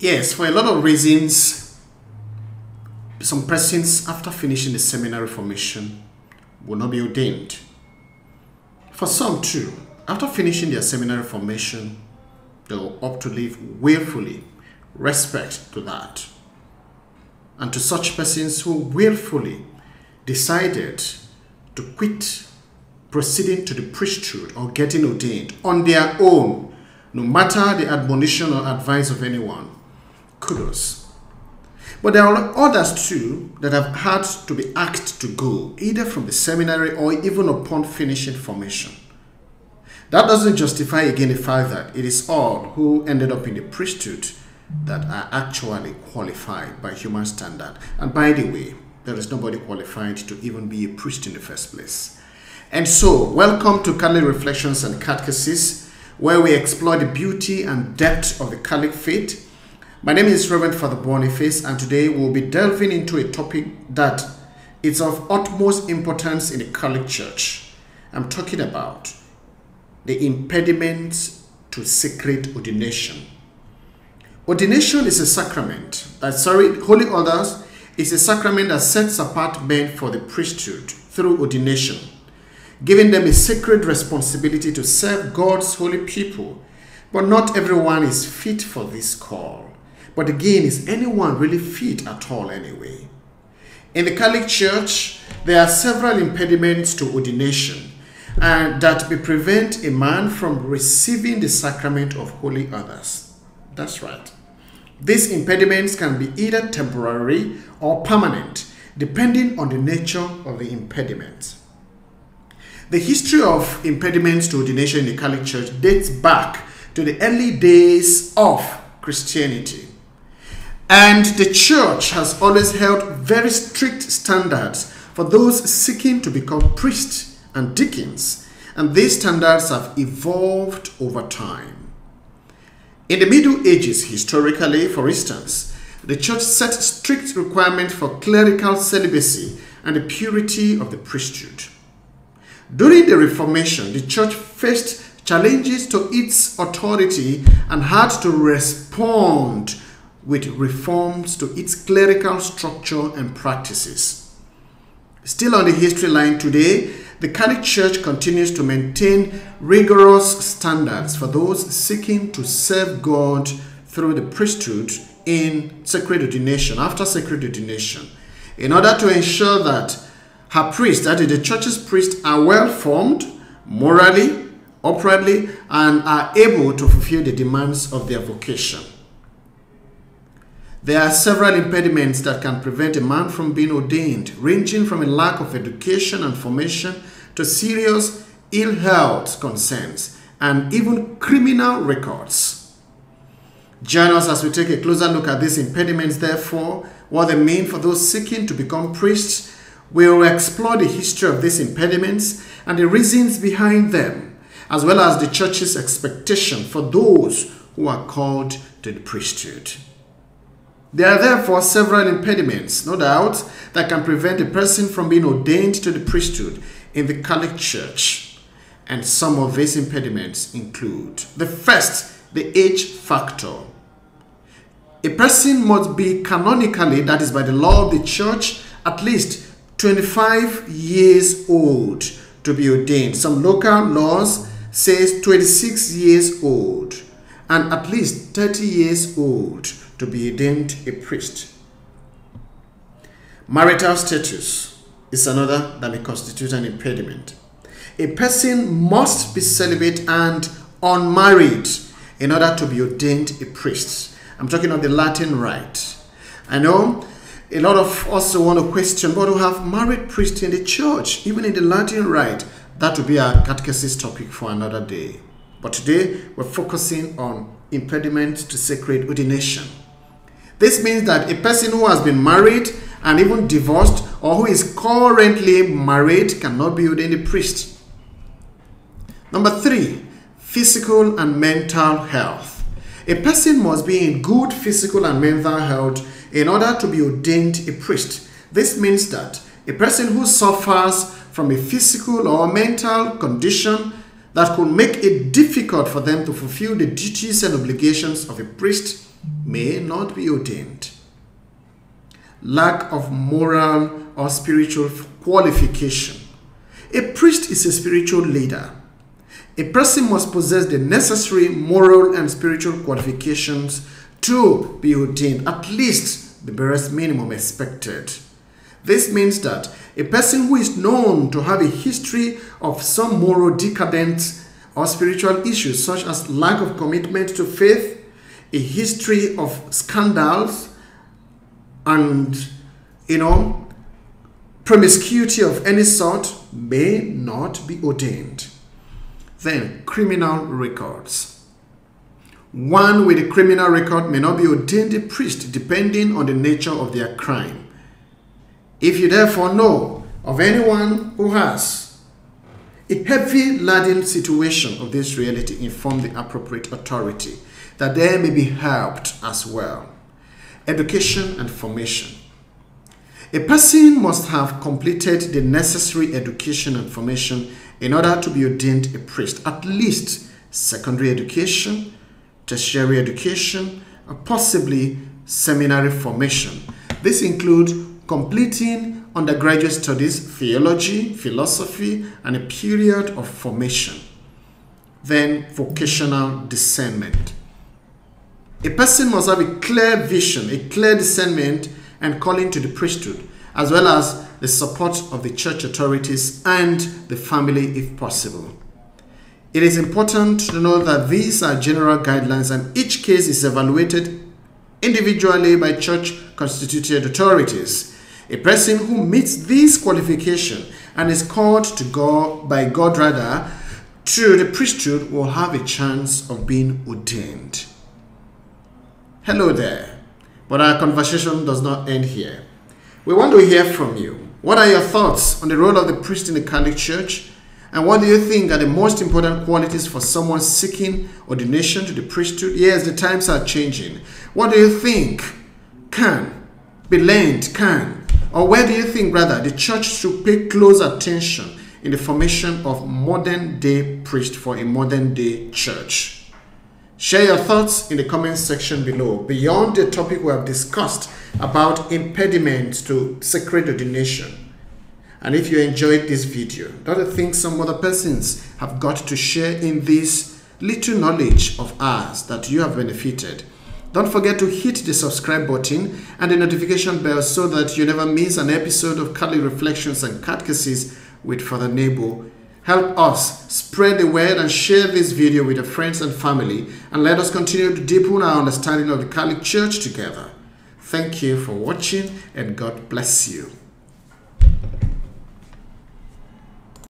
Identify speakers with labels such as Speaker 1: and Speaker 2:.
Speaker 1: Yes, for a lot of reasons, some persons after finishing the seminary formation will not be ordained. For some too, after finishing their seminary formation, they will opt to live willfully. Respect to that. And to such persons who willfully decided to quit proceeding to the priesthood or getting ordained on their own, no matter the admonition or advice of anyone, kudos. But there are others too that have had to be asked to go, either from the seminary or even upon finishing formation. That doesn't justify again the fact that it is all who ended up in the priesthood that are actually qualified by human standard. And by the way, there is nobody qualified to even be a priest in the first place. And so, welcome to Catholic Reflections and Catechesis, where we explore the beauty and depth of the Catholic faith. My name is Reverend Father Boniface, and today we'll be delving into a topic that is of utmost importance in the Catholic Church. I'm talking about the impediments to sacred ordination. Ordination is a sacrament. Holy orders is a sacrament that sets apart men for the priesthood through ordination, giving them a sacred responsibility to serve God's holy people. But not everyone is fit for this call. But again, is anyone really fit at all anyway? In the Catholic Church, there are several impediments to ordination that may prevent a man from receiving the sacrament of holy orders. That's right. These impediments can be either temporary or permanent, depending on the nature of the impediment. The history of impediments to ordination in the Catholic Church dates back to the early days of Christianity. And the Church has always held very strict standards for those seeking to become priests and deacons. And these standards have evolved over time. In the Middle Ages, historically, for instance, the Church set strict requirements for clerical celibacy and the purity of the priesthood. During the Reformation, the Church faced challenges to its authority and had to respond with reforms to its clerical structure and practices. Still on the history line today, the Catholic Church continues to maintain rigorous standards for those seeking to serve God through the priesthood in sacred ordination, after sacred ordination, in order to ensure that her priests, that is the Church's priests, are well formed morally, uprightly, and are able to fulfill the demands of their vocation. There are several impediments that can prevent a man from being ordained, ranging from a lack of education and formation to serious ill health concerns and even criminal records. Join us as we take a closer look at these impediments, therefore, what they mean for those seeking to become priests. We will explore the history of these impediments and the reasons behind them, as well as the Church's expectation for those who are called to the priesthood. There are therefore several impediments, no doubt, that can prevent a person from being ordained to the priesthood in the Catholic Church. And some of these impediments include: the first, the age factor. A person must be canonically, that is by the law of the Church, at least 25 years old to be ordained. Some local laws says 26 years old and at least 30 years old to be ordained a priest. Marital status is another that may constitute an impediment. A person must be celibate and unmarried in order to be ordained a priest. I'm talking of the Latin rite. I know a lot of us want to question, but we have married priests in the church, even in the Latin rite. That will be our catechesis topic for another day. But today, we're focusing on impediments to sacred ordination. This means that a person who has been married and even divorced, or who is currently married, cannot be ordained a priest. Number 3, physical and mental health. A person must be in good physical and mental health in order to be ordained a priest. This means that a person who suffers from a physical or mental condition that could make it difficult for them to fulfill the duties and obligations of a priest may not be ordained. Lack of moral or spiritual qualification. A priest is a spiritual leader. A person must possess the necessary moral and spiritual qualifications to be ordained, at least the barest minimum expected. This means that a person who is known to have a history of some moral decadence or spiritual issues such as lack of commitment to faith, a history of scandals, and promiscuity of any sort may not be ordained. Then, criminal records. One with a criminal record may not be ordained a priest depending on the nature of their crime. If you therefore know of anyone who has a heavy laden situation of this reality, inform the appropriate authority that they may be helped as well. Education and formation. A person must have completed the necessary education and formation in order to be ordained a priest, at least secondary education, tertiary education, or possibly seminary formation. This includes completing undergraduate studies, theology, philosophy, and a period of formation. Then vocational discernment. A person must have a clear vision, a clear discernment and calling to the priesthood, as well as the support of the church authorities and the family if possible. It is important to know that these are general guidelines and each case is evaluated individually by church constituted authorities. A person who meets these qualifications and is called to God by God to the priesthood will have a chance of being ordained. Hello there, but our conversation does not end here. We want to hear from you. What are your thoughts on the role of the priest in the Catholic Church? And what do you think are the most important qualities for someone seeking ordination to the priesthood? Yes, the times are changing. What do you think can be learned, or where do you think, rather, the church should pay close attention in the formation of modern day priest for a modern day church? Share your thoughts in the comment section below. Beyond the topic we have discussed about impediments to sacred ordination. And if you enjoyed this video, don't you think some other persons have got to share in this little knowledge of ours that you have benefited? Don't forget to hit the subscribe button and the notification bell so that you never miss an episode of Catholic Reflections and Catechesis with Father Nebo. Help us spread the word and share this video with your friends and family, and let us continue to deepen our understanding of the Catholic Church together. Thank you for watching, and God bless you.